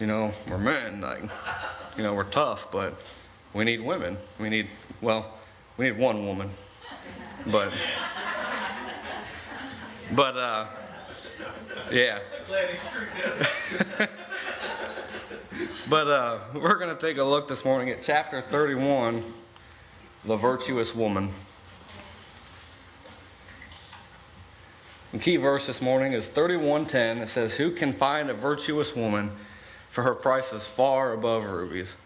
we're men, like, we're tough, but we need women. We need one woman, but yeah. But we're going to take a look this morning at chapter 31, the virtuous woman. The key verse this morning is 31:10. It says, "Who can find a virtuous woman? For her price is far above rubies."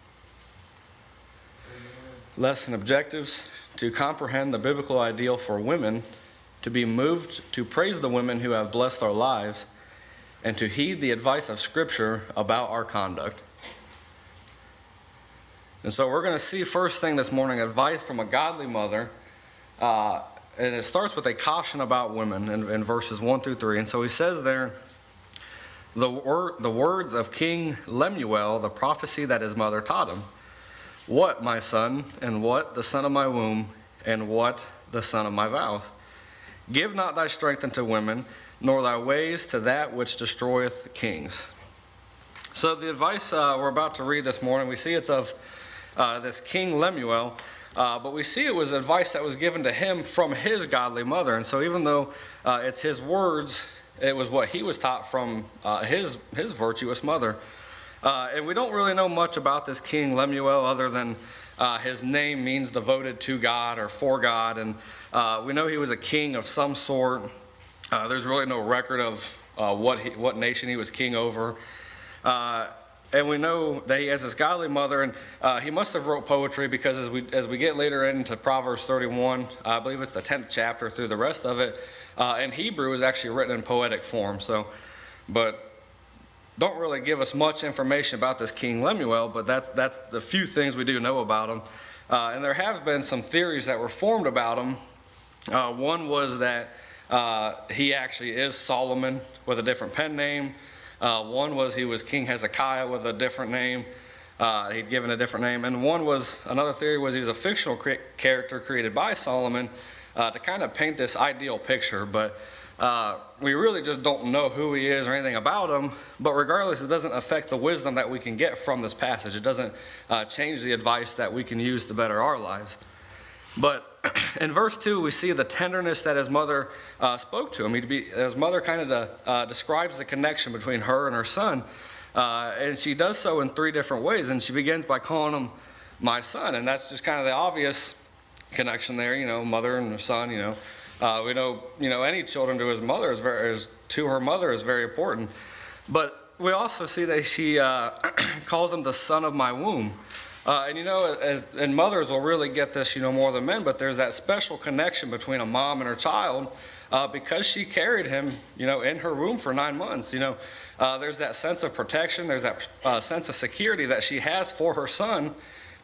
Lesson objectives: to comprehend the biblical ideal for women, to be moved to praise the women who have blessed our lives, and to heed the advice of Scripture about our conduct. And so we're going to see first thing this morning advice from a godly mother, and it starts with a caution about women in verses 1 through 3. And so he says there, the words of King Lemuel, the prophecy that his mother taught him. "What, my son, and what the son of my womb, and what the son of my vows? Give not thy strength unto women, nor thy ways to that which destroyeth kings." So the advice we're about to read this morning, we see it's of this King Lemuel, but we see it was advice that was given to him from his godly mother. And so even though it's his words, it was what he was taught from his virtuous mother. And we don't really know much about this King Lemuel other than his name means devoted to God or for God. And we know he was a king of some sort. There's really no record of what nation he was king over. And we know that he has this godly mother, and he must have wrote poetry, because as we get later into Proverbs 31, I believe it's the 10th chapter through the rest of it, in Hebrew is actually written in poetic form. But don't really give us much information about this King Lemuel, but that's the few things we do know about him. And there have been some theories that were formed about him. One was that he actually is Solomon with a different pen name. One was he was King Hezekiah with a different name. He'd given a different name. And another theory was he was a fictional character created by Solomon to kind of paint this ideal picture. But we really just don't know who he is or anything about him. But regardless, it doesn't affect the wisdom that we can get from this passage. It doesn't change the advice that we can use to better our lives. But in verse 2, we see the tenderness that his mother spoke to him. His mother kind of describes the connection between her and her son. And she does so in three different ways. And she begins by calling him my son. And that's just kind of the obvious connection there, mother and her son. We know, any children to his mother to her mother is very important. But we also see that she calls him the son of my womb. And mothers will really get this, more than men, but there's that special connection between a mom and her child because she carried him, in her womb for 9 months. There's that sense of protection, there's that sense of security that she has for her son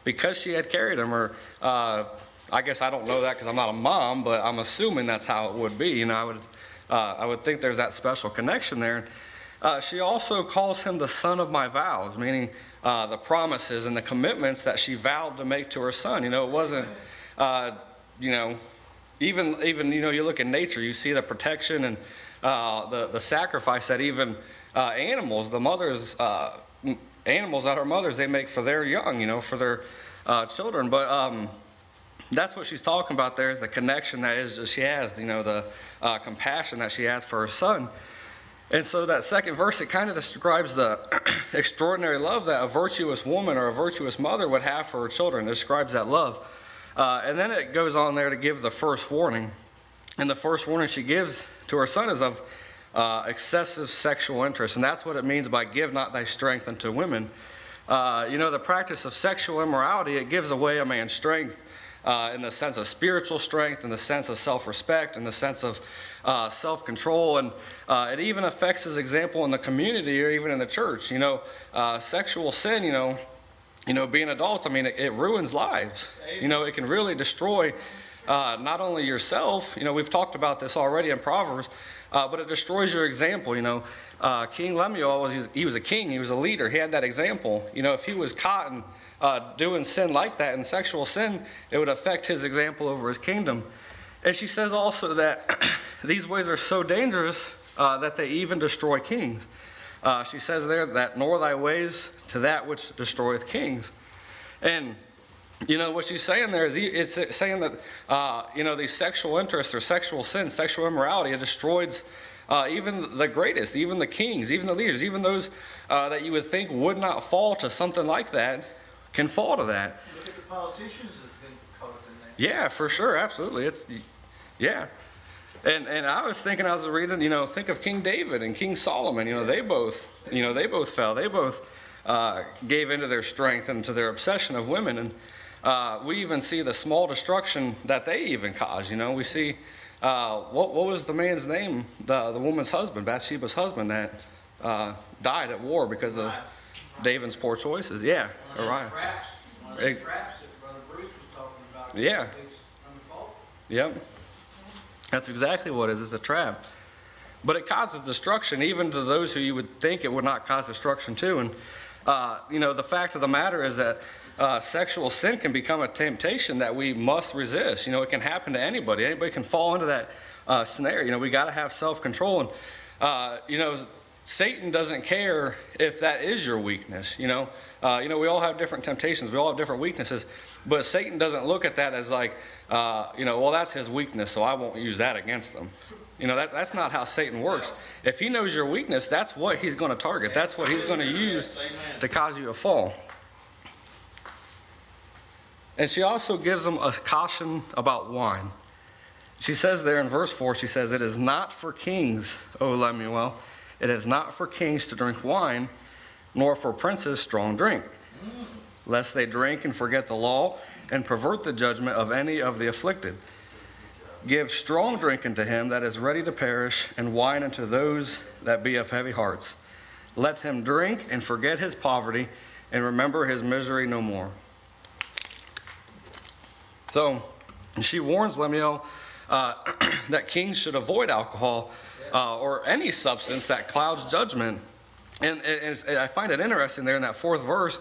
because she had carried him. Or I guess I don't know that because I'm not a mom, but I'm assuming that's how it would be. I would think there's that special connection there. She also calls him the son of my vows, meaning the promises and the commitments that she vowed to make to her son. It wasn't, even you look at nature, you see the protection and the sacrifice that even animals that are mothers, they make for their young, for their children. But that's what she's talking about there, is the connection that she has, the compassion that she has for her son. And so that second verse, it kind of describes the extraordinary love that a virtuous woman or a virtuous mother would have for her children. It describes that love. And then it goes on there to give the first warning. And the first warning she gives to her son is of excessive sexual interest. And that's what it means by give not thy strength unto women. The practice of sexual immorality, it gives away a man's strength. In the sense of spiritual strength, in the sense of self-respect, in the sense of self-control, and it even affects his example in the community or even in the church. Sexual sin, being adult, it ruins lives. It can really destroy not only yourself, we've talked about this already in Proverbs, but it destroys your example. King Lemuel, he was a king, he was a leader, he had that example. If he was caught in doing sin like that, in sexual sin, it would affect his example over his kingdom. And she says also that these ways are so dangerous that they even destroy kings. She says there that nor thy ways to that which destroyeth kings. And what she's saying there is it's saying that these sexual interests or sexual sin, sexual immorality, it destroys even the greatest, even the kings, even the leaders, even those that you would think would not fall to something like that can fall to that. Look at the politicians that have been caught up in that. Yeah, for sure, absolutely. Yeah. And I was thinking, I was reading, think of King David and King Solomon. They both fell. They both gave into their strength and to their obsession of women. And we even see the small destruction that they even caused. We see, what was the man's name? The woman's husband, Bathsheba's husband, that died at war because of David's poor choices. Yeah, Uriah. One of the traps that Brother Bruce was talking about. Yeah. From the fault. Yep. That's exactly what it is. It's a trap. But it causes destruction even to those who you would think it would not cause destruction to. And, the fact of the matter is that sexual sin can become a temptation that we must resist. It can happen to anybody. Anybody can fall into that scenario. We got to have self-control. And, Satan doesn't care if that is your weakness. We all have different temptations. We all have different weaknesses. But Satan doesn't look at that as like, well, that's his weakness, so I won't use that against him. That's not how Satan works. If he knows your weakness, that's what he's going to target. That's what he's going to use to cause you to fall. And she also gives them a caution about wine. She says there in verse 4, she says, "It is not for kings, O Lemuel, it is not for kings to drink wine, nor for princes strong drink, lest they drink and forget the law and pervert the judgment of any of the afflicted. Give strong drink unto him that is ready to perish, and wine unto those that be of heavy hearts. Let him drink and forget his poverty, and remember his misery no more." So she warns Lemuel that kings should avoid alcohol or any substance that clouds judgment. And I find it interesting there in that 4th verse,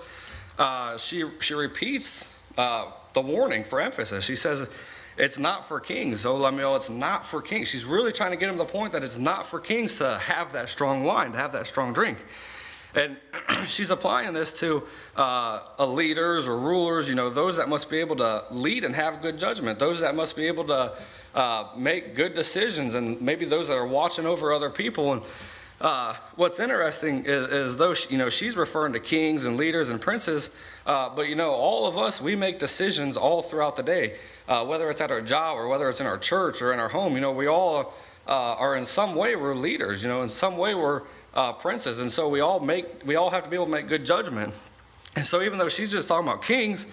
she repeats the warning for emphasis. She says, it's not for kings, O Lemuel, it's not for kings. She's really trying to get him to the point that it's not for kings to have that strong wine, to have that strong drink. And she's applying this to leaders or rulers, those that must be able to lead and have good judgment, those that must be able to make good decisions, and maybe those that are watching over other people. And what's interesting is though she's referring to kings and leaders and princes, but all of us, we make decisions all throughout the day, whether it's at our job or whether it's in our church or in our home. We all are in some way we're leaders. In some way we're princes, and so we all have to be able to make good judgment. And so even though she's just talking about kings,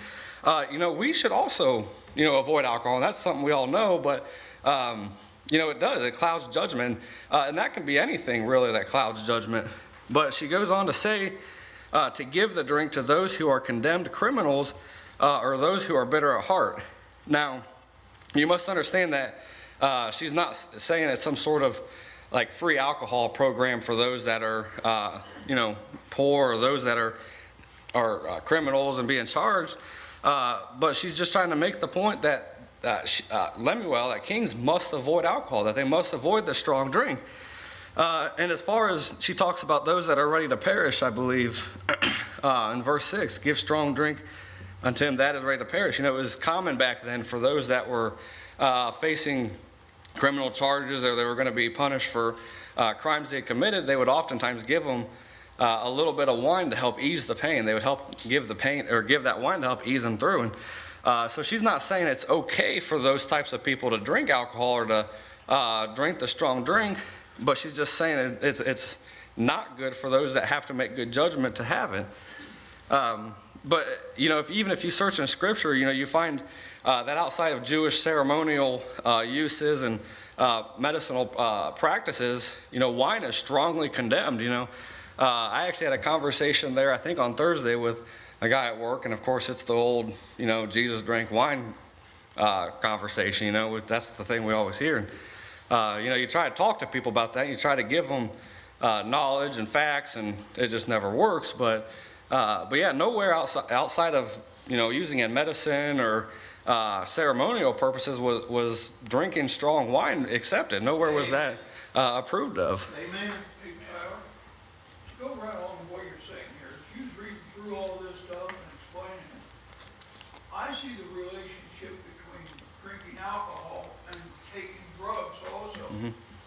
we should also avoid alcohol. And that's something we all know, but it clouds judgment, and that can be anything really that clouds judgment. But she goes on to say to give the drink to those who are condemned criminals or those who are bitter at heart. Now, you must understand that she's not saying it's some sort of like free alcohol program for those that are poor or those that are criminals and being charged. But she's just trying to make the point that Lemuel, that kings must avoid alcohol, that they must avoid the strong drink. And as far as she talks about those that are ready to perish, I believe, in verse 6, give strong drink unto him that is ready to perish. It was common back then for those that were facing criminal charges or they were going to be punished for crimes they had committed. They would oftentimes give them a little bit of wine to help ease the pain. They would help give the pain or give that wine to help ease them through. And so she's not saying it's okay for those types of people to drink alcohol or to drink the strong drink, but she's just saying it's not good for those that have to make good judgment to have it. But even if you search in Scripture, you find that outside of Jewish ceremonial uses and medicinal practices, wine is strongly condemned. I actually had a conversation there, I think on Thursday, with a guy at work, and of course it's the old, Jesus drank wine conversation. That's the thing we always hear. You try to talk to people about that. You try to give them knowledge and facts, and it just never works. But yeah, nowhere outside of using it in medicine or ceremonial purposes was drinking strong wine accepted. Nowhere was that approved of. Amen. Go go right on to what you're saying here. As you read through all this stuff and explaining it, I see the relationship between drinking alcohol and taking drugs also.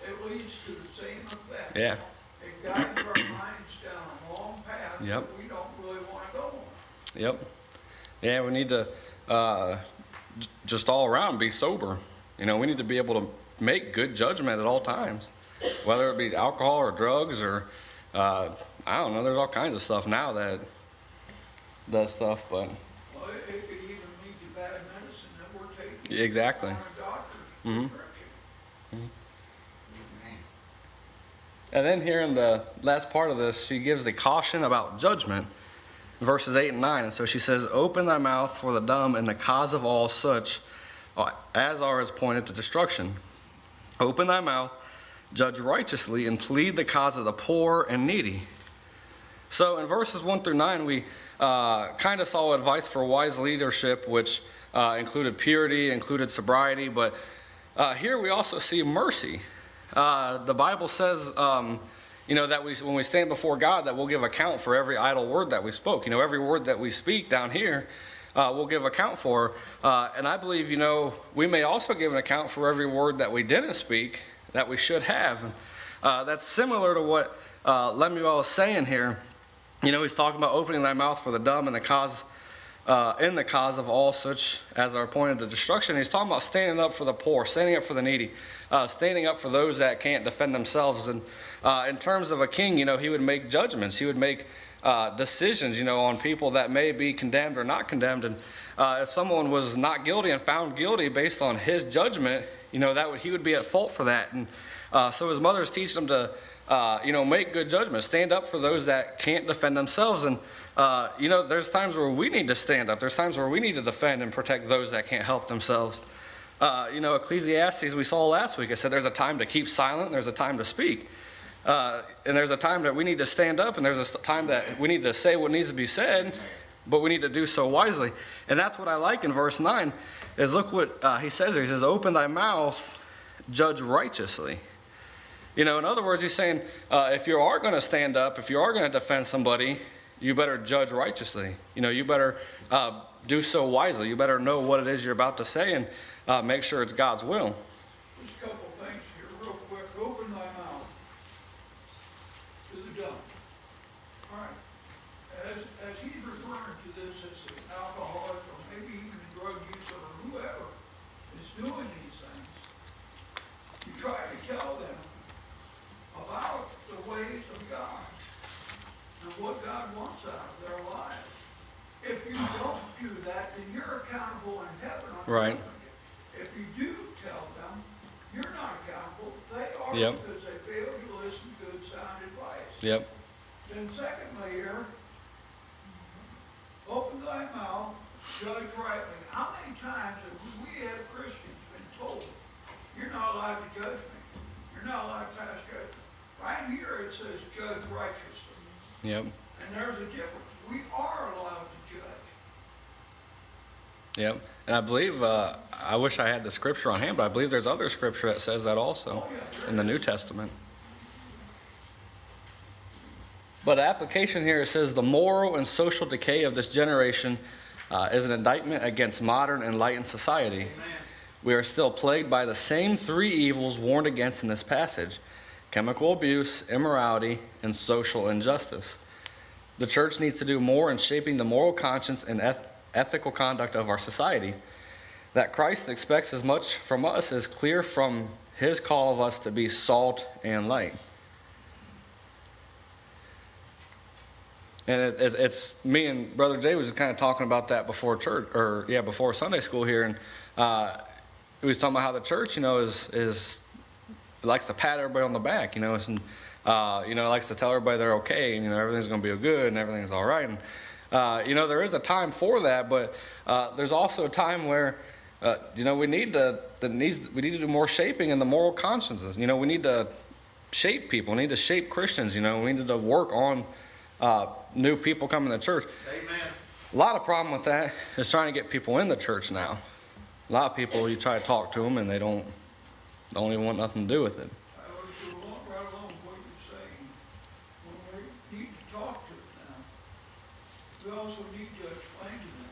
It leads to the same effect. Yeah. It guides our minds down a long path Yep. that we don't really want to go on. Yep. Yeah, we need to just all around be sober. You know, we need to be able to make good judgment at all times, whether it be alcohol or drugs or I don't know. There's all kinds of stuff now that does stuff, but Well, it could even lead to bad medicine that we're taking. exactly. On a doctor's Mhm. prescription. And then here in the last part of this, she gives a caution about judgment, verses 8 and 9. And so she says, "Open thy mouth for the dumb and the cause of all such as are appointed to destruction. Open thy mouth, judge righteously, and plead the cause of the poor and needy." So in verses 1 through 9, we kind of saw advice for wise leadership, which included purity, included sobriety. But here we also see mercy. The Bible says, that when we stand before God, that we'll give account for every idle word that we spoke. You know, every word that we speak down here, we'll give account for. And I believe, we may also give an account for every word that we didn't speak that we should have. That's similar to what Lemuel was saying here. He's talking about opening thy mouth for the dumb and the cause of all such as are appointed to destruction. He's talking about standing up for the poor, standing up for the needy, standing up for those that can't defend themselves. And in terms of a king, he would make judgments. He would make decisions, on people that may be condemned or not condemned. And if someone was not guilty and found guilty based on his judgment, he would be at fault for that. And so his mother's teaching him to make good judgments, stand up for those that can't defend themselves. And, there's times where we need to stand up. There's times where we need to defend and protect those that can't help themselves. Ecclesiastes, we saw last week, it said there's a time to keep silent, and there's a time to speak. And there's a time that we need to stand up, and there's a time that we need to say what needs to be said, but we need to do so wisely. And that's what I like in verse 9, is look what he says there. He says, "Open thy mouth, judge righteously." In other words, he's saying, if you are going to stand up, if you are going to defend somebody, you better judge righteously. You better do so wisely. You better know what it is you're about to say and make sure it's God's will. Just a couple things here real quick. Open thy mouth to the dumb. All right. As he's referring to this as an alcoholic or maybe even a drug user or whoever is doing these things, you try to tell them about the ways of God and what God wants out of their lives. If you don't do that, then you're accountable in heaven on Right. judgment. If you do tell them, you're not accountable. They are, Yep. because they failed to listen to good sound advice. Yep. Then secondly here, open thy mouth, judge rightly. How many times have we as Christians been told, you're not allowed to judge me. You're not allowed to pass judgment. Right here it says judge righteously. Yep. And there's a difference. We are allowed to judge. Yep. And I believe, I wish I had the scripture on hand, but I believe there's other scripture that says that also in the New Testament. But the application here, it says the moral and social decay of this generation is an indictment against modern enlightened society. Amen. We are still plagued by the same three evils warned against in this passage: chemical abuse, immorality, and social injustice. The church needs to do more in shaping the moral conscience and ethical conduct of our society. That Christ expects as much from us is clear from his call of us to be salt and light. And it's me and Brother Jay was just kind of talking about that before church, before Sunday school here, and he was talking about how the church, is likes to pat everybody on the back, and likes to tell everybody they're okay, and everything's going to be good and everything's all right. And there is a time for that, but there's also a time where we need to do more shaping in the moral consciences. We need to shape people. We need to shape Christians. We need to work on new people coming to church. Amen. A lot of problem with that is trying to get people in the church now. A lot of people, you try to talk to them and they don't even want nothing to do with it. I would go right along with what you're saying. When we need we also need to explain to them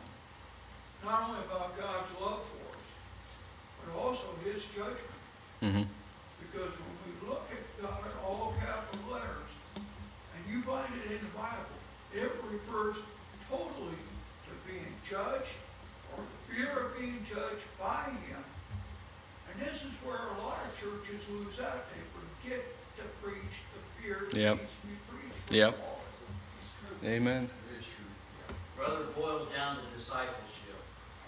not only about God's love for us, but also his judgment. Mm-hmm. Because when we look at God in all capital letters, and you find it in the Bible, it refers totally to being judged or the fear of being judged by him. And this is where a lot of churches lose out. They forget to preach the fear that Yep. needs to be preached. Yep. Amen. Brother, it boils down to discipleship.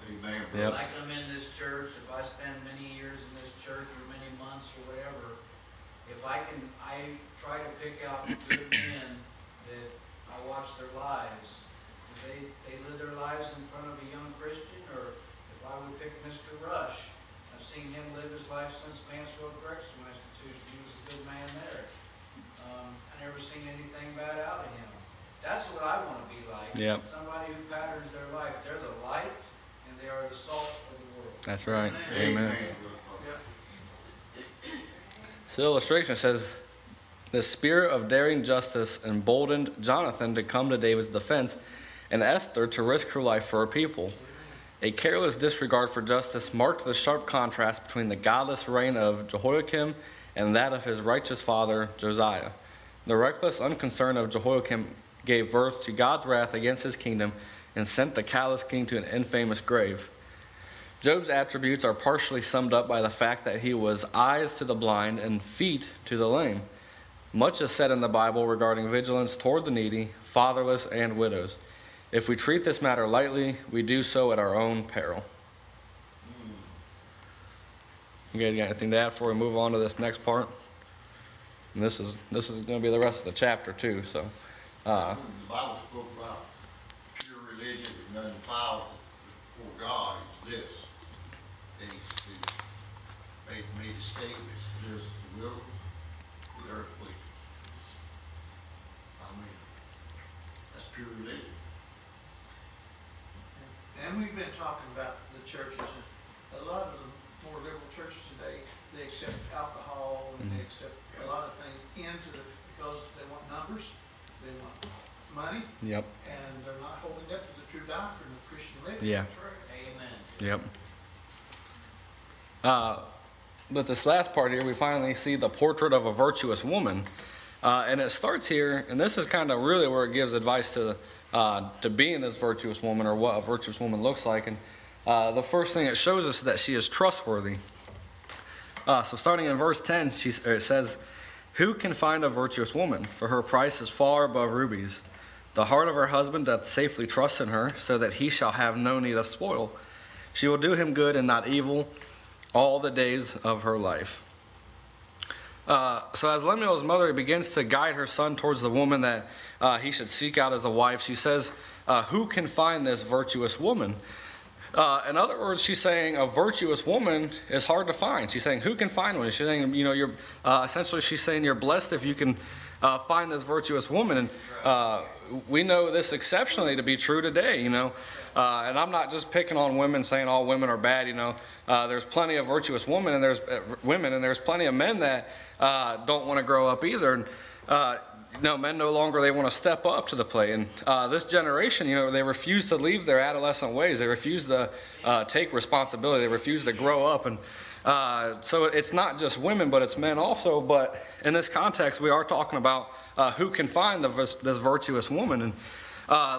Amen. Yep. When I come in this church, if I spend many years in this church or many months or whatever, if I try to pick out good men that I watch their lives. If they live their lives in front of a young Christian, or if I would pick Mr. Rush, I've seen him live his life since Mansfield Correctional Institution. He was a good man there. I never seen anything bad out of him. That's what I want to be like. Yep. Somebody who patterns their life. They're the light and they are the salt of the world. That's right. Amen. Amen. So the illustration says, the spirit of daring justice emboldened Jonathan to come to David's defense and Esther to risk her life for her people. A careless disregard for justice marked the sharp contrast between the godless reign of Jehoiakim and that of his righteous father Josiah. The reckless unconcern of Jehoiakim gave birth to God's wrath against his kingdom and sent the callous king to an infamous grave. Job's attributes are partially summed up by the fact that he was eyes to the blind and feet to the lame. Much is said in the Bible regarding vigilance toward the needy, fatherless, and widows. If we treat this matter lightly, we do so at our own peril. You guys got anything to add before we move on to this next part? And this is going to be the rest of the chapter too. So, The Bible spoke about pure religion with none defiled before God is this. They made a statement, there's the wilderness, the earth fleet. I mean, that's pure religion. And we've been talking about the churches, and a lot of the more liberal churches today, they accept alcohol and they accept a lot of things because they want numbers, they want money, yep, and they're not holding up to the true doctrine of Christian living. yeah, That's right. Amen. yep. But this last part here, we finally see the portrait of a virtuous woman. And it starts here, and this is kind of really where it gives advice to being this virtuous woman, or what a virtuous woman looks like. And the first thing it shows us is that she is trustworthy. So starting in verse 10, it says, "Who can find a virtuous woman? For her price is far above rubies. The heart of her husband doth safely trust in her, so that he shall have no need of spoil. She will do him good and not evil all the days of her life." So as Lemuel's mother begins to guide her son towards the woman that he should seek out as a wife, she says, who can find this virtuous woman? In other words, she's saying a virtuous woman is hard to find. She's saying, who can find one? She's saying, you're essentially, she's saying you're blessed if you can find this virtuous woman. And we know this exceptionally to be true today, and I'm not just picking on women, saying all women are bad, there's plenty of virtuous women, and there's women, and there's plenty of men that don't want to grow up either. And men no longer, they want to step up to the plate. And this generation, they refuse to leave their adolescent ways. They refuse to take responsibility. They refuse to grow up. And so it's not just women, but it's men also. But in this context, we are talking about who can find this virtuous woman. And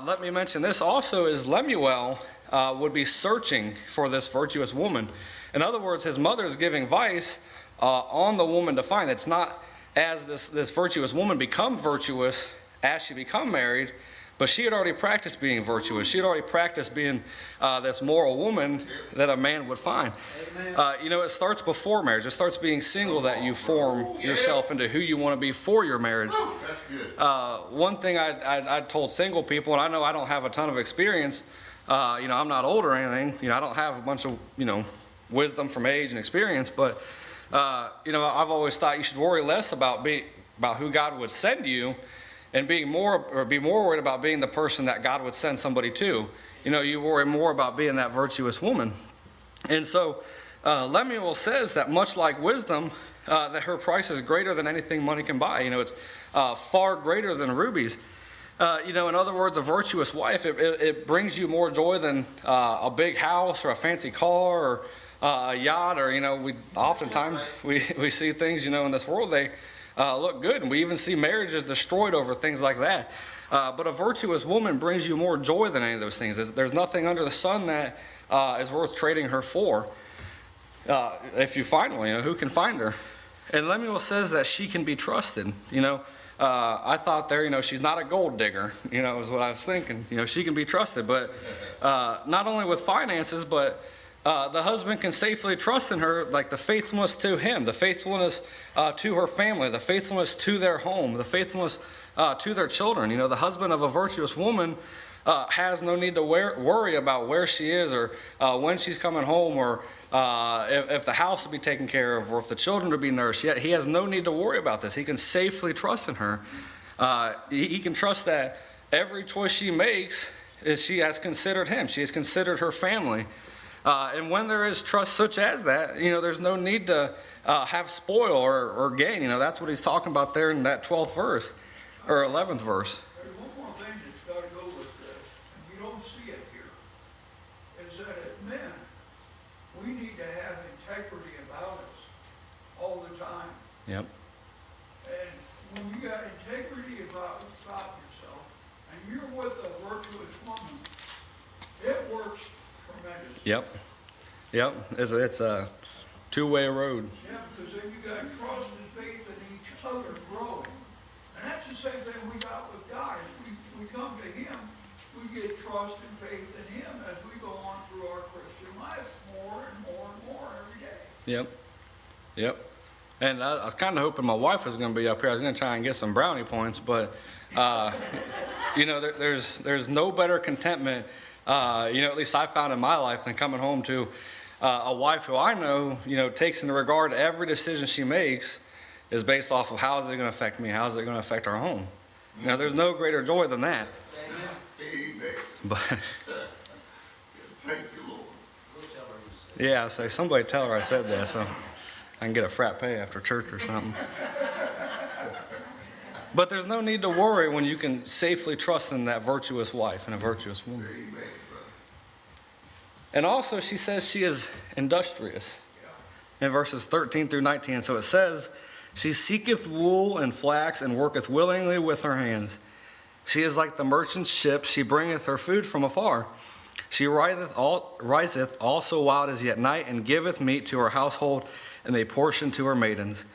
let me mention this also is Lemuel would be searching for this virtuous woman. In other words, his mother is giving advice on the woman to find. It's not as this virtuous woman become virtuous as she become married, but she had already practiced being virtuous. She had already practiced being this moral woman that a man would find. It starts before marriage. It starts being single that you form yourself into who you want to be for your marriage. That's good. One thing I told single people, and I know I don't have a ton of experience, I'm not old or anything, I don't have a bunch of, wisdom from age and experience, but I've always thought you should worry less about who God would send you, and be more worried about being the person that God would send somebody to. You worry more about being that virtuous woman. And so Lemuel says that much like wisdom, that her price is greater than anything money can buy. It's far greater than rubies. In other words, a virtuous wife, it brings you more joy than a big house or a fancy car or a yacht, or, oftentimes we see things, in this world, they look good, and we even see marriages destroyed over things like that. But a virtuous woman brings you more joy than any of those things. There's nothing under the sun that is worth trading her for. If you find one, who can find her? And Lemuel says that she can be trusted. I thought there, she's not a gold digger, is what I was thinking. She can be trusted, but not only with finances, but the husband can safely trust in her, like the faithfulness to him, the faithfulness to her family, the faithfulness to their home, the faithfulness to their children. The husband of a virtuous woman has no need to worry about where she is, or when she's coming home, or if the house will be taken care of, or if the children will be nursed. Yet he has no need to worry about this. He can safely trust in her. He can trust that every choice she makes is she has considered him. She has considered her family. And when there is trust such as that, there's no need to have spoil or gain. That's what he's talking about there in that 12th verse, or 11th verse. There's one more thing that's got to go with this, and we don't see it here, is that as men, we need to have integrity about us all the time. Yep. And when you got integrity about yourself, and you're with a virtuous woman, it works tremendously. Yep. It's a two-way road. Yeah, because then you got trust and faith in each other growing. And that's the same thing we got with God. As we come to him, we get trust and faith in him as we go on through our Christian life more and more and more every day. Yep. And I was kind of hoping my wife was going to be up here. I was going to try and get some brownie points, but there's no better contentment, at least I found in my life, than coming home to a wife who I know, takes into regard every decision she makes is based off of how is it going to affect me, how is it going to affect our home. There's no greater joy than that. Amen. But Thank you, Lord. We'll tell her you said. yeah, so somebody tell her I said that, so I can get a frappe after church or something. But there's no need to worry when you can safely trust in that virtuous wife and a virtuous woman. Amen, brother. And also she says she is industrious in verses 13 through 19. So it says, she seeketh wool and flax and worketh willingly with her hands. She is like the merchant's ship. She bringeth her food from afar. She riseth also while it is yet night, and giveth meat to her household and a portion to her maidens.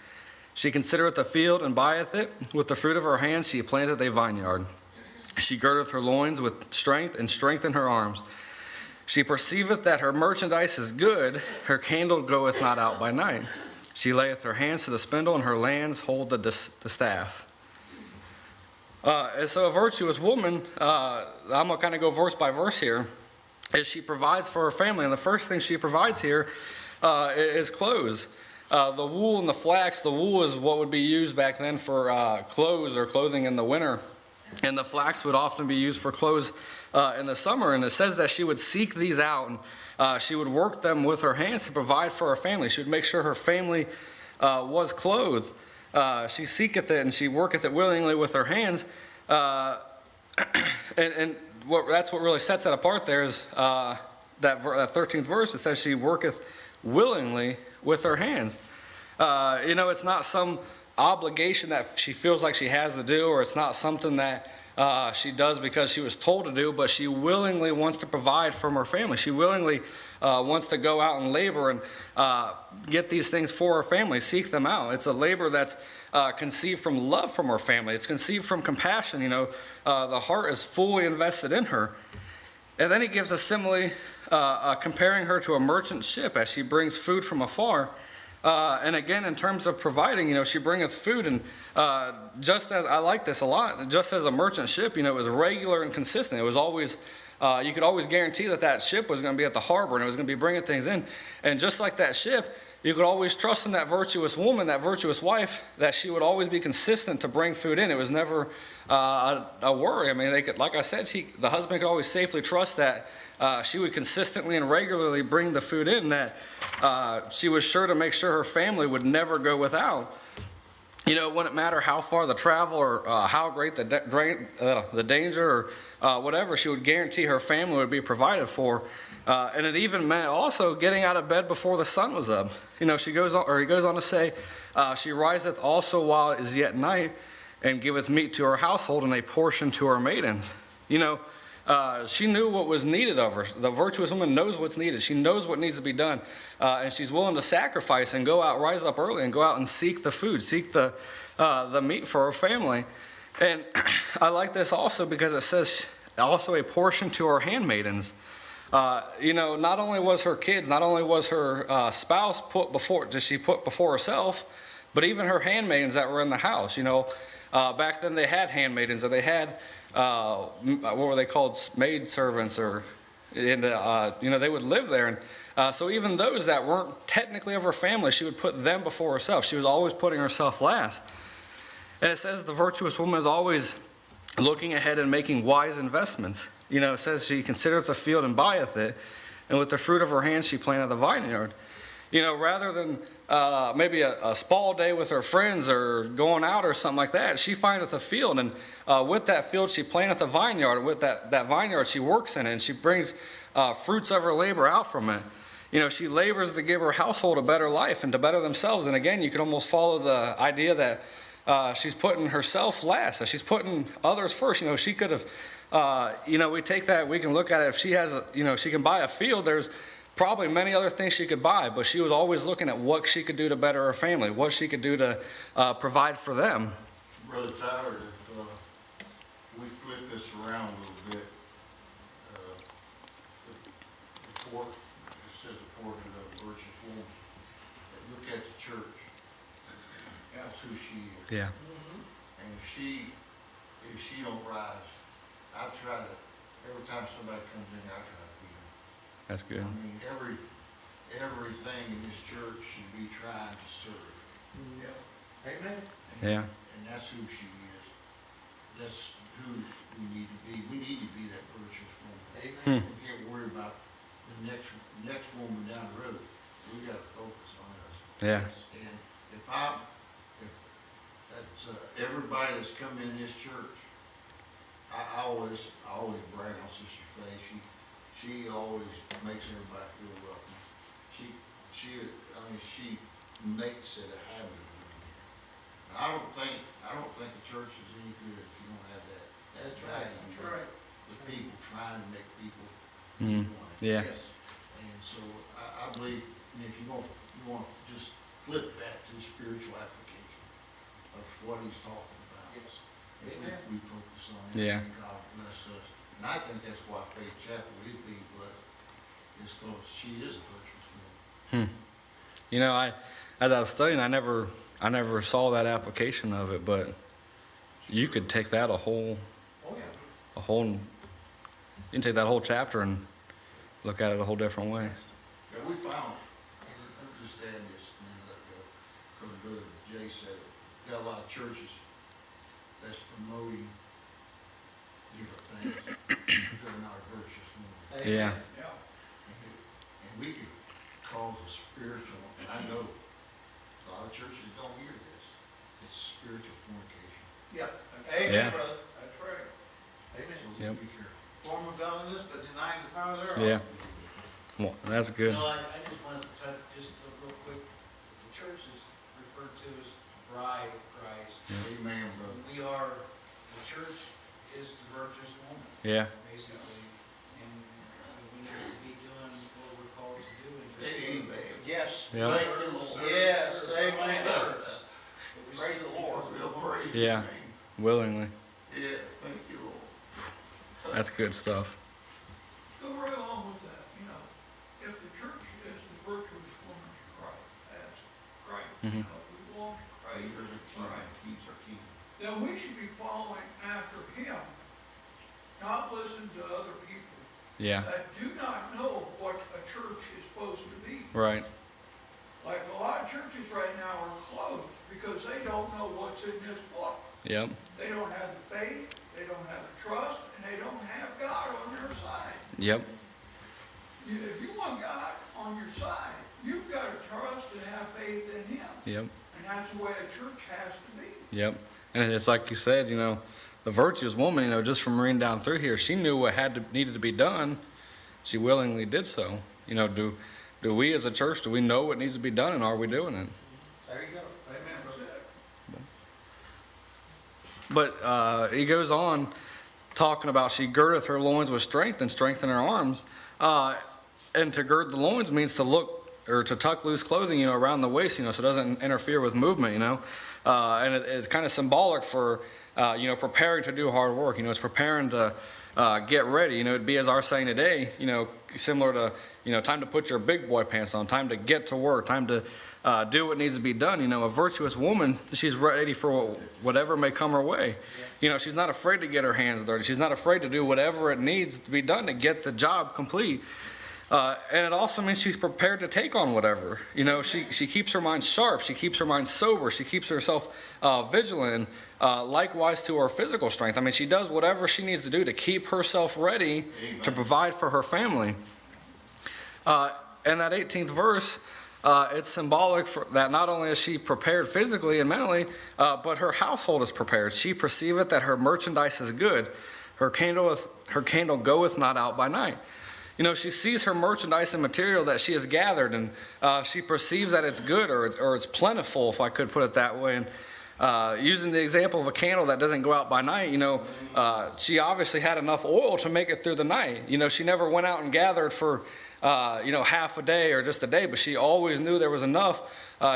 She considereth the field and buyeth it. With the fruit of her hands she planteth a vineyard. She girdeth her loins with strength, and strength in her arms. She perceiveth that her merchandise is good. Her candle goeth not out by night. She layeth her hands to the spindle, and her lands hold the staff. And so a virtuous woman, I'm going to kind of go verse by verse here, is she provides for her family. And the first thing she provides here is clothes. The wool and the flax, the wool is what would be used back then for clothes or clothing in the winter. And the flax would often be used for clothes in the summer. And it says that she would seek these out, and she would work them with her hands to provide for her family. She would make sure her family was clothed. She seeketh it, and she worketh it willingly with her hands. And that's what really sets that apart there is that 13th verse. It says she worketh willingly with her hands. It's not some obligation that she feels like she has to do, or it's not something that she does because she was told to do, but she willingly wants to provide from her family. She willingly wants to go out and labor and get these things for her family, seek them out. It's a labor that's conceived from love from her family. It's conceived from compassion. The heart is fully invested in her. And then he gives a simile comparing her to a merchant ship as she brings food from afar. And again, in terms of providing, she bringeth food, and just as, I like this a lot, just as a merchant ship, it was regular and consistent. It was always, you could always guarantee that ship was going to be at the harbor, and it was going to be bringing things in. And just like that ship, you could always trust in that virtuous woman, that virtuous wife, that she would always be consistent to bring food in. It was never a worry. I mean, they could, like I said, the husband could always safely trust that she would consistently and regularly bring the food in, that she was sure to make sure her family would never go without. it wouldn't matter how far the travel or how great the danger or whatever, she would guarantee her family would be provided for. And it even meant also getting out of bed before the sun was up. He goes on to say, she riseth also while it is yet night, and giveth meat to her household and a portion to her maidens. She knew what was needed of her. The virtuous woman knows what's needed. She knows what needs to be done. And she's willing to sacrifice and go out, rise up early and go out and seek the food, seek the meat for her family. And I like this also because it says also a portion to her handmaidens. Not only was her kids, not only was her spouse put before herself, but even her handmaidens that were in the house. Back then they had handmaidens, or they had what were they called, maid servants, they would live there. And so even those that weren't technically of her family, she would put them before herself. She was always putting herself last. And it says the virtuous woman is always looking ahead and making wise investments. It says she considereth the field and buyeth it, and with the fruit of her hands she planteth the vineyard. Rather than maybe a spa day with her friends or going out or something like that, she findeth a field, and with that field she planteth a vineyard. With that vineyard she works in it, and she brings fruits of her labor out from it. She labors to give her household a better life and to better themselves. And again, you could almost follow the idea that she's putting herself last, that she's putting others first. She could have, we take that, we can look at it. If she has, she can buy a field, there's probably many other things she could buy, but she was always looking at what she could do to better her family, what she could do to provide for them. Brother Tyler, if we flip this around a little bit, the port, it says the port of the virtuous woman. Look at the church. That's who she is. Yeah. And if she don't rise, I try to, every time somebody comes in, I try to feed them. That's good. I mean, everything in this church should be trying to serve. Amen. Yeah. And that's who she is. That's who we need to be. We need to be that virtuous woman. Amen. We can't worry about the next woman down the road. We gotta focus on us. Yeah. And if that's everybody that's come in this church, I always brag on Sister Faye. She always makes everybody feel welcome. She makes it a habit of doing it. And I don't think the church is any good if you don't have that value. That's right. With people trying to make people Mm. want it. Yeah. Yes. And so I believe, if you want to just flip that to spiritual application of what he's talking about. Yes. If Amen. we focus on it, Yeah. and God bless us. And I think that's why Faith Chapel is being blessed. It's because she is a virtuous woman. As I was studying, I never saw that application of it, but you could take that Oh, yeah. you can take that whole chapter and look at it a whole different way. Yeah, we found, and I'm just adding this, and then let go, because Brother Jay said it, got a lot of churches that's promoting different things, but they're not a virtuous woman. Yeah. Yeah. And we could cause a spiritual, I know, a lot of churches don't hear this, it's spiritual fornication. Yeah. Yeah. Amen, brother. That's right. Amen. So Yep. be careful. Form of godliness, but denying the power thereof. Yeah. Well, that's good. I just wanted to touch just real quick, the church is referred to as the bride of Christ. Amen, brother. We are, the church is the virtuous woman, Yeah. basically, and we need to be doing what we're called to do and just. Amen. Yes. Yeah. Thank you, Lord. Yes. Amen. Praise the Lord. We'll praise your Yeah. name. Willingly. Yeah, thank you, Lord. That's good stuff. Go right along with that, if the church is the virtuous woman to Christ, as Christ, Mhm. we belong to Christ, He's our king, right? he's our king. Then we should be following after him, not listen to other people Yeah. that do not know what a church is supposed to be. Right. Like a lot of churches right now are closed because they don't know what's in this book. Yep. They don't have the faith, they don't have the trust, and they don't have God on their side. Yep. If you want God on your side, you've got to trust and have faith in him. Yep. And that's the way a church has to be. Yep. And it's like you said, the virtuous woman, just from reading down through here, she knew what needed to be done. She willingly did so. Do we as a church, do we know what needs to be done, and are we doing it? There you go. Amen, brother. But he goes on talking about she girdeth her loins with strength and strengthen her arms. And to gird the loins means to look or to tuck loose clothing, around the waist, so it doesn't interfere with movement, and it's kind of symbolic for, preparing to do hard work. It's preparing to get ready. It'd be as our saying today, similar to, time to put your big boy pants on, time to get to work, time to do what needs to be done. A virtuous woman, she's ready for whatever may come her way. She's not afraid to get her hands dirty. She's not afraid to do whatever it needs to be done to get the job complete. And it also means she's prepared to take on whatever. She keeps her mind sharp. She keeps her mind sober. She keeps herself vigilant. Likewise to her physical strength. She does whatever she needs to do to keep herself ready to provide for her family. In that 18th verse, it's symbolic for that not only is she prepared physically and mentally, but her household is prepared. She perceiveth that her merchandise is good. Her candle goeth not out by night. She sees her merchandise and material that she has gathered, and she perceives that it's good or it's plentiful, if I could put it that way. And using the example of a candle that doesn't go out by night, she obviously had enough oil to make it through the night. She never went out and gathered for, half a day or just a day, but she always knew there was enough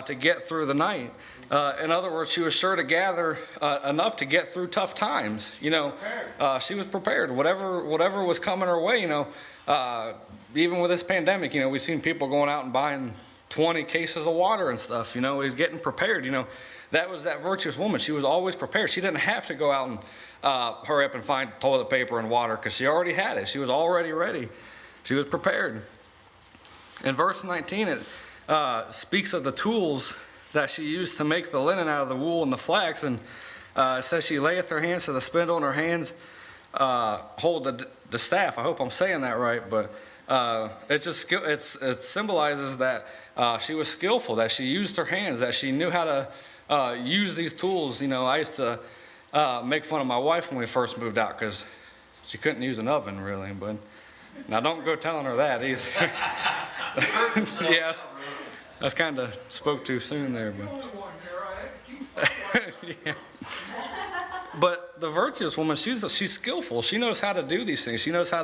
to get through the night. In other words, she was sure to gather enough to get through tough times. She was prepared. Whatever was coming her way, even with this pandemic, we've seen people going out and buying 20 cases of water and stuff. He's getting prepared. That was that virtuous woman. She was always prepared. She didn't have to go out and hurry up and find toilet paper and water because she already had it. She was already ready. She was prepared. In verse 19, it speaks of the tools that she used to make the linen out of the wool and the flax, and it says she layeth her hands to the spindle, and her hands hold the staff. I hope I'm saying that right, but it symbolizes that she was skillful, that she used her hands, that she knew how to use these tools. I used to make fun of my wife when we first moved out because she couldn't use an oven really, but now don't go telling her that either. Yeah, that's kind of spoke too soon there, The but. only one here, I had to keep my wife. Yeah. But the virtuous woman, she's skillful. She knows how to do these things. She knows how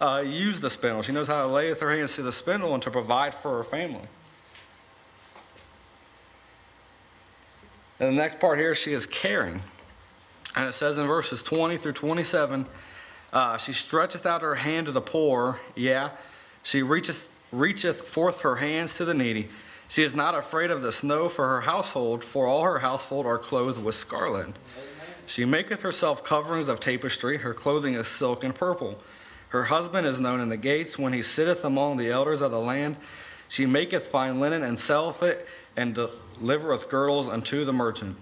to use the spindle. She knows how to lay with her hands to the spindle and to provide for her family. And the next part here, she is caring. And it says in verses 20 through 27, she stretcheth out her hand to the poor, she reacheth forth her hands to the needy. She is not afraid of the snow for her household, for all her household are clothed with scarlet. Amen. She maketh herself coverings of tapestry, her clothing is silk and purple. Her husband is known in the gates, when he sitteth among the elders of the land. She maketh fine linen and selleth it, and delivereth girdles unto the merchant.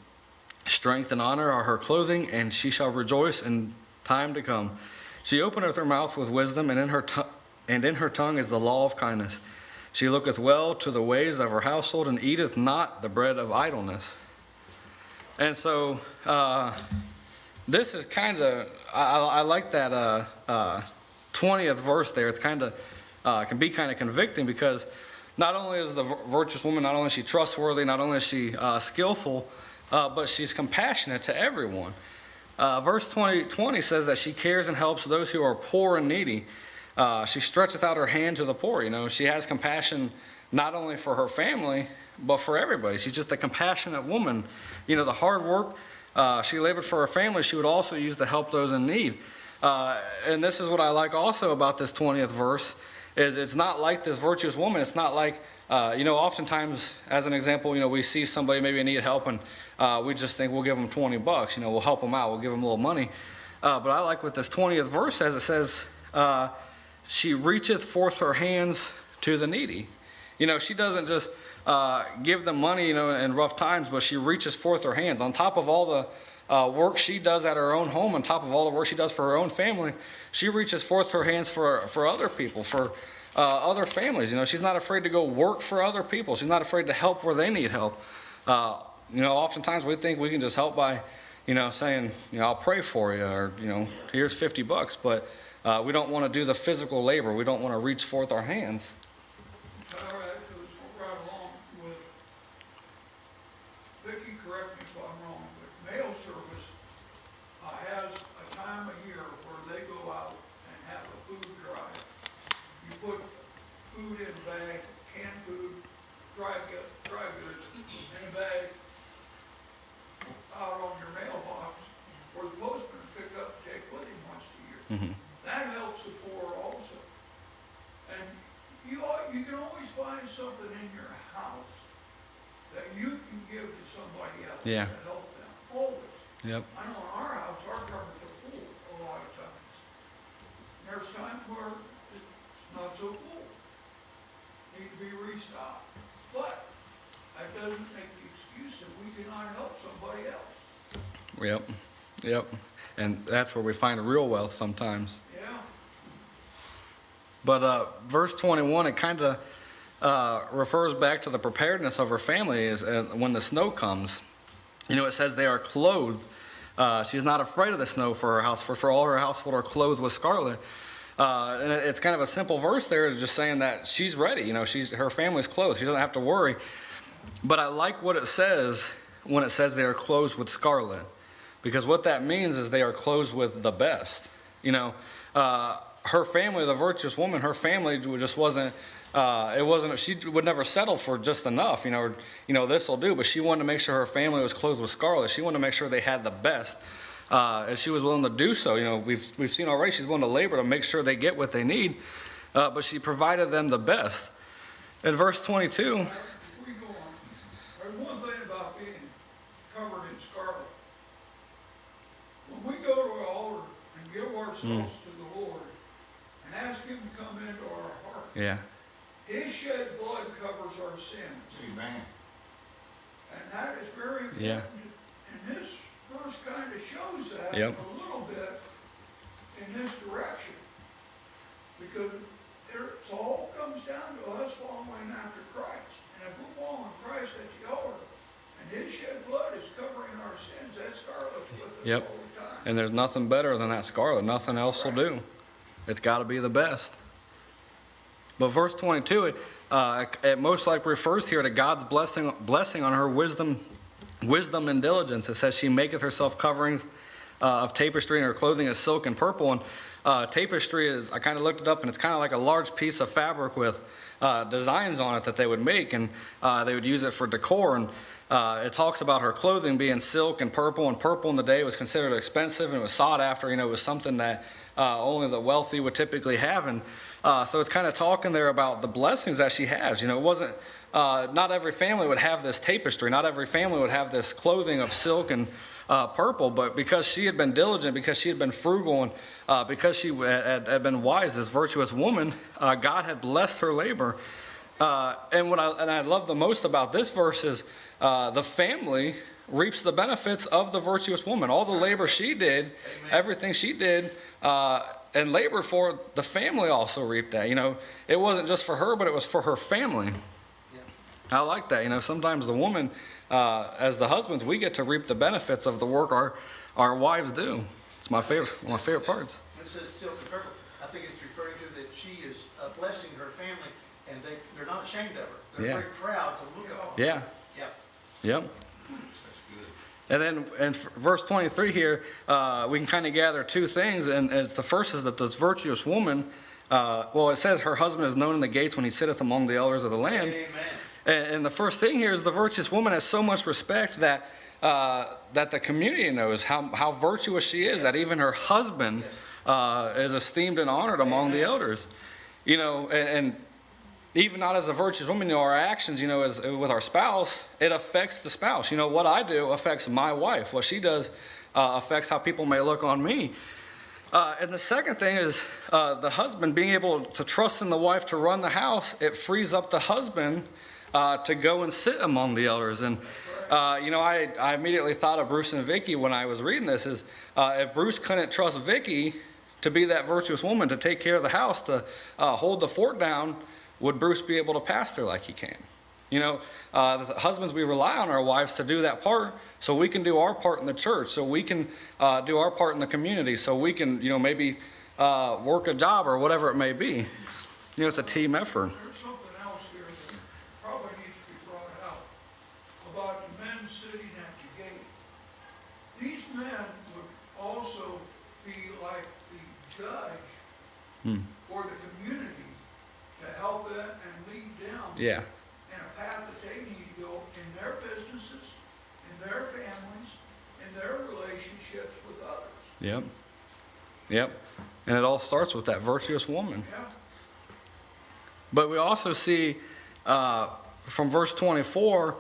Strength and honor are her clothing, and she shall rejoice in time to come. She openeth her mouth with wisdom, and in her tongue is the law of kindness. She looketh well to the ways of her household, and eateth not the bread of idleness. And so this is kind of, I like that 20th verse there. It's kind of, can be kind of convicting, because not only is the virtuous woman, not only is she trustworthy, not only is she skillful, but she's compassionate to everyone. Verse 20 says that she cares and helps those who are poor and needy. She stretcheth out her hand to the poor. She has compassion not only for her family, but for everybody. She's just a compassionate woman. The hard work she labored for her family, she would also use to help those in need. And this is what I like also about this 20th verse, is it's not like this virtuous woman. It's not like, oftentimes, as an example, we see somebody maybe need help, and we just think we'll give them $20. We'll help them out. We'll give them a little money. But I like what this 20th verse says. It says, she reacheth forth her hands to the needy. She doesn't just give them money, in rough times, but she reaches forth her hands. On top of all the work she does at her own home, on top of all the work she does for her own family, she reaches forth her hands for other people, for other families. She's not afraid to go work for other people. She's not afraid to help where they need help. oftentimes we think we can just help by, saying, I'll pray for you, or, here's $50, but we don't want to do the physical labor. We don't want to reach forth our hands. All right, let's go right along with, Vicki, correct me if I'm wrong, but mail service has a time of year where they go out and have a food drive. You put food in a bag, canned food, dry goods in a bag out on your mailbox, or the postman will pick up and take with him once a year. That helps the poor also. And you can always find something in your house that you can give to somebody else Yeah. to help them, always. Yep. I know in our house, our cupboards are full a lot of times. There's times where it's not so full. Need to be restocked. But that doesn't make the excuse that we cannot help somebody else. Yep. And that's where we find real wealth sometimes. Yeah. But verse 21, it kind of refers back to the preparedness of her family is when the snow comes. It says they are clothed. She's not afraid of the snow for her house, for all her household are clothed with scarlet. And it's kind of a simple verse there, is just saying that she's ready. Her family's clothed. She doesn't have to worry. But I like what it says when it says they are clothed with scarlet, because what that means is they are clothed with the best. Her family, the virtuous woman, her family just wasn't. She would never settle for just enough. This will do. But she wanted to make sure her family was clothed with scarlet. She wanted to make sure they had the best. And she was willing to do so. We've seen already she's willing to labor to make sure they get what they need. But she provided them the best. In verse 22. Before you go on, there's one thing about being covered in scarlet. When we go to our altar and give ourselves to the Lord and ask Him to come into our heart, Yeah. His shed blood covers our sins. Amen. And that is very important. Yeah. And this verse kind of shows that Yep. a little bit in this direction. Because it all comes down to us following after Christ. And if we're following Christ at the altar, and His shed blood is covering our sins, that scarlet's with us Yep. all the time. And there's nothing better than that scarlet. Nothing else will do. It's got to be the best. But verse 22, it most likely refers here to God's blessing on her wisdom and diligence. It says she maketh herself coverings of tapestry, and her clothing is silk and purple. And tapestry is, I kind of looked it up, and it's kind of like a large piece of fabric with designs on it that they would make, and they would use it for decor. And it talks about her clothing being silk and purple in the day was considered expensive, and it was sought after. It was something that only the wealthy would typically have. And so it's kind of talking there about the blessings that she has. It wasn't, not every family would have this tapestry. Not every family would have this clothing of silk and purple, but because she had been diligent, because she had been frugal, and because she had been wise, this virtuous woman, God had blessed her labor. And what I love the most about this verse is the family reaps the benefits of the virtuous woman. All the labor she did, everything she did, and labored for, the family also reaped that. It wasn't just for her, but it was for her family. Yeah. I like that. Sometimes the woman, as the husbands, we get to reap the benefits of the work our wives do. It's one of my favorite parts. When it says silk and purple, I think it's referring to that she is blessing her family, and they're not ashamed of her. They're Yeah. very proud to look at her. Yeah. Yeah. Yep. And then in verse 23 here, we can kind of gather two things. And as the first is that this virtuous woman, it says her husband is known in the gates when he sitteth among the elders of the land. Amen. And the first thing here is the virtuous woman has so much respect that the community knows how virtuous she is, that even her husband is esteemed and honored among the elders. And even not as a virtuous woman, our actions, as with our spouse, it affects the spouse. What I do affects my wife. What she does affects how people may look on me. And the second thing is the husband being able to trust in the wife to run the house. It frees up the husband to go and sit among the elders. And I immediately thought of Bruce and Vicki when I was reading this. Is if Bruce couldn't trust Vicki to be that virtuous woman, to take care of the house, to hold the fort down, would Bruce be able to pastor like he can? You know, as husbands, we rely on our wives to do that part so we can do our part in the church, so we can do our part in the community, so we can, you know, maybe work a job or whatever it may be. You know, it's a team effort. There's something else here that probably needs to be brought out about the men sitting at the gate. These men would also be like the judge for the community to help it and lead them Yeah. in a path that they need to go in their businesses, in their families, in their relationships with others. Yep. Yep. And it all starts with that virtuous woman. Yeah? But we also see from verse 24,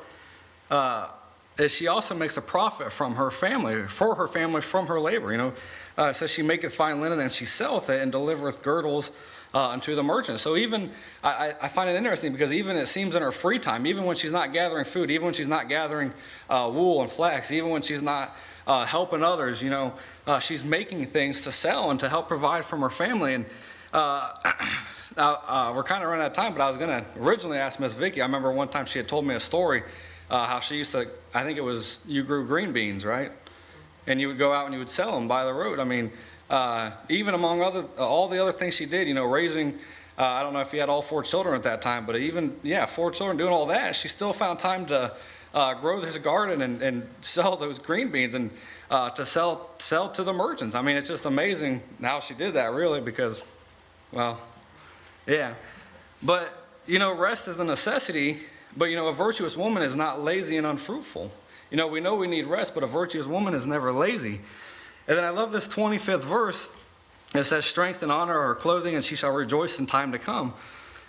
that she also makes a profit from her family, for her family, from her labor. You know, it says she maketh fine linen and she selleth it and delivereth girdles unto the merchant. So even, I find it interesting because even it seems in her free time, even when she's not gathering food, even when she's not gathering wool and flax, even when she's not helping others, you know, she's making things to sell and to help provide from her family. And now, we're kind of running out of time, but I was going to originally ask Miss Vicki. I remember one time she had told me a story how she used to, I think it was, you grew green beans, right? And you would go out and you would sell them by the road. I mean, even among all the other things she did, you know, raising, I don't know if you had all 4 children at that time, but even, 4 children, doing all that, she still found time to grow this garden and sell those green beans and to sell to the merchants. I mean, it's just amazing how she did that, really, because, well, yeah. But, you know, rest is a necessity, but, you know, a virtuous woman is not lazy and unfruitful. You know we need rest, but a virtuous woman is never lazy. And then I love this 25th verse. It says, strength and honor are her clothing, and she shall rejoice in time to come.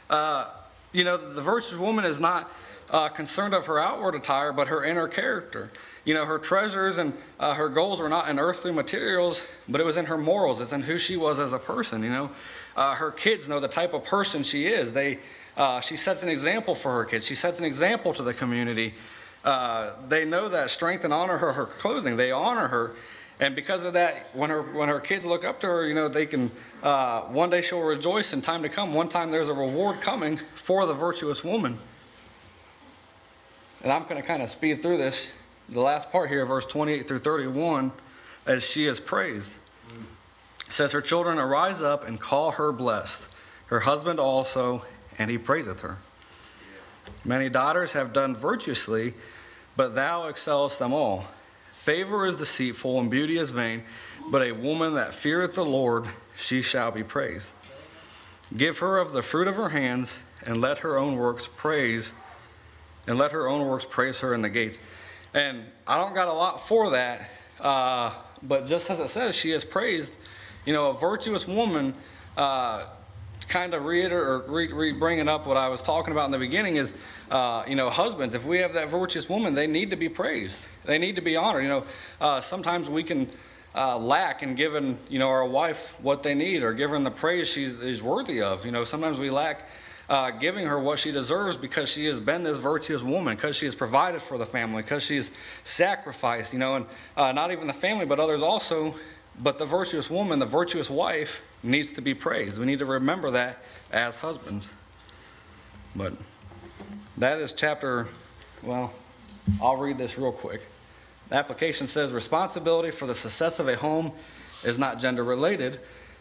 You know, the virtuous woman is not concerned of her outward attire, but her inner character. You know, her treasures and her goals were not in earthly materials, but it was in her morals. It's in who she was as a person, you know. Her kids know the type of person she is. She sets an example for her kids. She sets an example to the community. They know that strength and honor her clothing. They honor her. And because of that, when her kids look up to her, you know, they can, one day she'll rejoice in time to come. One time there's a reward coming for the virtuous woman. And I'm going to kind of speed through this. The last part here, verse 28 through 31, as she is praised. It says, her children arise up and call her blessed, her husband also, and he praiseth her. Many daughters have done virtuously, but thou excellest them all. Favor is deceitful and beauty is vain, but a woman that feareth the Lord, she shall be praised. Give her of the fruit of her hands, and let her own works praise her in the gates. And I don't got a lot for that, but just as it says, she is praised. You know, a virtuous woman, kind of bringing up what I was talking about in the beginning is, you know, husbands, if we have that virtuous woman, they need to be praised. They need to be honored. You know, sometimes we can lack in giving, you know, our wife what they need or giving the praise she's worthy of. You know, sometimes we lack giving her what she deserves because she has been this virtuous woman, because she has provided for the family, because she's sacrificed, you know, and not even the family, but others also. But the virtuous woman, the virtuous wife, needs to be praised. We need to remember that as husbands. But that is chapter, well, I'll read this real quick. The application says, responsibility for the success of a home is not gender related.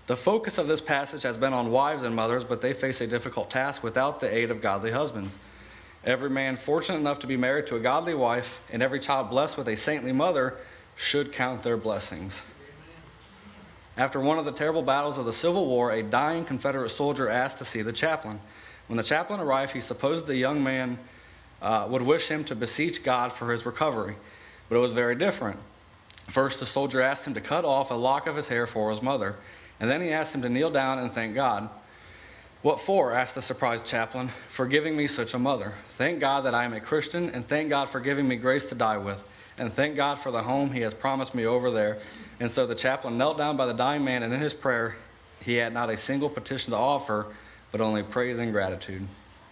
The focus of this passage has been on wives and mothers, but they face a difficult task without the aid of godly husbands. Every man fortunate enough to be married to a godly wife and every child blessed with a saintly mother should count their blessings. After one of the terrible battles of the Civil War, a dying Confederate soldier asked to see the chaplain. When the chaplain arrived, he supposed the young man would wish him to beseech God for his recovery, but it was very different. First, the soldier asked him to cut off a lock of his hair for his mother, and then he asked him to kneel down and thank God. What for? Asked the surprised chaplain. For giving me such a mother. Thank God that I am a Christian, and thank God for giving me grace to die with, and thank God for the home he has promised me over there. And so the chaplain knelt down by the dying man, and in his prayer, he had not a single petition to offer, but only praise and gratitude.